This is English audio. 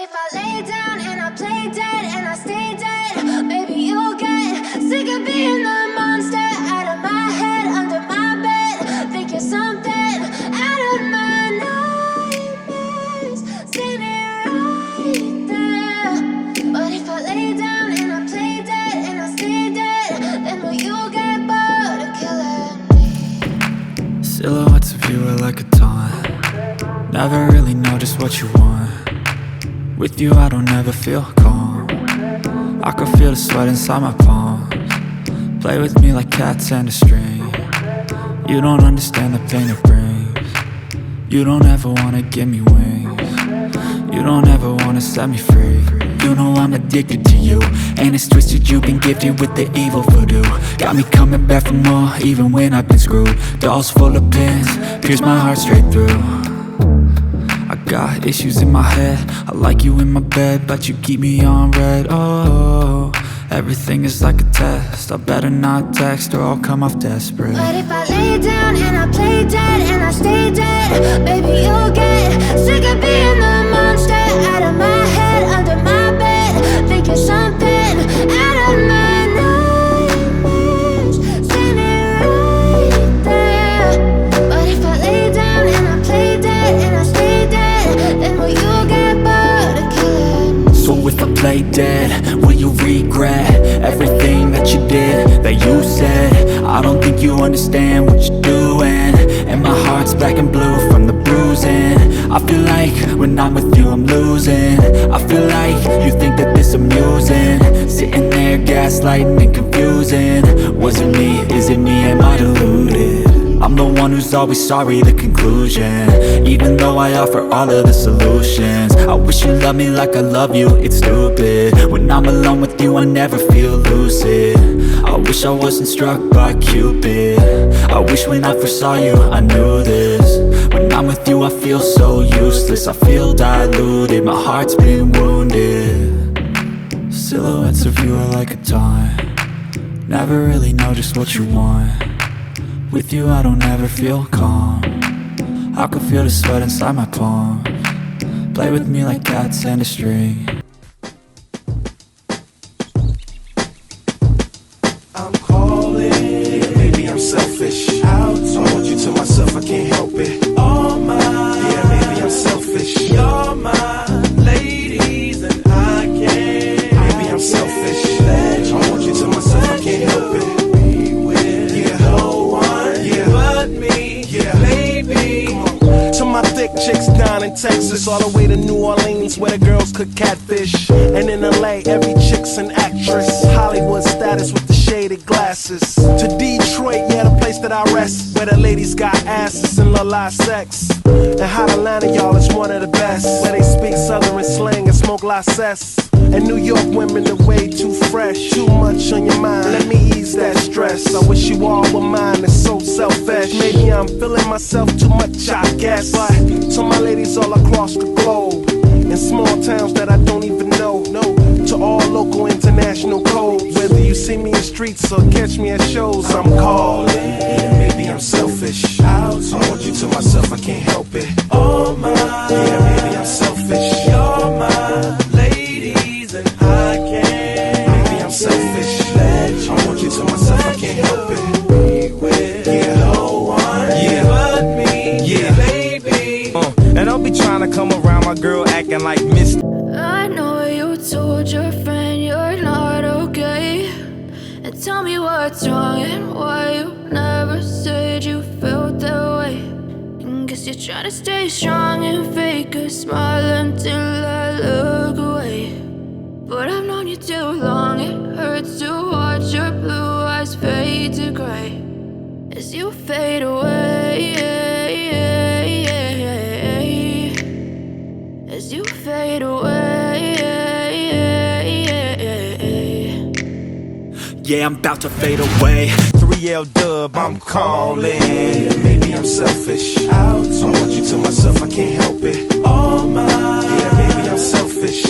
if I lay down and I play dead and I stay dead, maybe you'll get sick of being the monster out of my head, under my bed. Think you're something out of my nightmares, standing right there. But if I lay down and I play dead and I stay dead, then will you get bored of killing me? Silhouettes of you are like a taunt. Never really know just what you want. With you I don't ever feel calm. I can feel the sweat inside my palms. Play with me like cats and a string. You don't understand the pain it brings. You don't ever wanna give me wings. You don't ever wanna set me free. You know I'm addicted to you, and it's twisted, you've been gifted with the evil voodoo. Got me coming back for more, even when I've been screwed. Dolls full of pins, pierce my heart straight through. I got issues in my head, I like you in my bed, but you keep me on red. Oh, everything is like a test. I better not text or I'll come off desperate. But if I lay down and I play dead and I stay dead, baby you'll get sick of being the monster out of my head, under my bed. Think you're something out of my nightmares, standing right there. But if I lay down and I play dead and I stay dead, then will you get bored of killing me? So if I play dead, will you regret everything that you did, that you said? I don't think you understand what you're doing, and my heart's black and blue from the bruising. I feel like when I'm with you I'm losing. I feel like you think that this amusing, sitting there gaslighting and confusing. Was it me? Is it me? Am I deluded? I'm the one who's always sorry, the conclusion. Even though I offer all of the solutions, I wish you loved me like I love you, it's stupid. When I'm alone with you I never feel lucid. I wish I wasn't struck by Cupid. I wish when I first saw you I knew this. When I'm with you I feel so useless, I feel diluted, my heart's been wounded. Silhouettes of you are like a taunt. Never really know just what you want. With you I don't ever feel calm. I can feel the sweat inside my palms. Play with me like cats and a string. I'm calling, maybe I'm selfish. I told you to myself I can't help it. All mine, yeah, maybe I'm selfish. You're my ladies and I can't. Maybe I'm selfish. I told you to myself I can't help it. To my thick chicks down in Texas, all the way to New Orleans where the girls cook catfish. And in LA, every chick's an actress. Hollywood status with the shaded glasses. To Detroit, yeah, the place that I rest, where the ladies got asses and love live sex. And Hot Atlanta, y'all, is one of the best, where they speak southern slang and smoke license. And New York women are way too fresh. Too much on your mind, let me ease that stress. I wish you all were mine, it's so selfish. Maybe I'm feeling myself too much, I guess. But to my ladies all across the globe, in small towns that I don't even know, to all local international codes. Whether you see me in streets or catch me at shows, I'm calling. Maybe I'm selfish. I told you to myself I can't help it. All mine, yeah, maybe I'm selfish. You're my ladies and I can't. Maybe I'm selfish. I want you to myself, I can't help it. Be with no one, yeah, but me, yeah, baby. And I'll be trying to come around my girl acting like Miss. I know you told your friend you're not okay, and tell me what's wrong and why you never said you felt that way. And guess you're trying to stay strong and fake a smile until I look away. But I've known you too long, it hurts to watch your blue eyes fade to gray as you fade away, as you fade away. Yeah, I'm about to fade away. 3L Dub, I'm calling. Maybe I'm selfish. I want you to myself, I can't help it. All mine, yeah, maybe I'm selfish.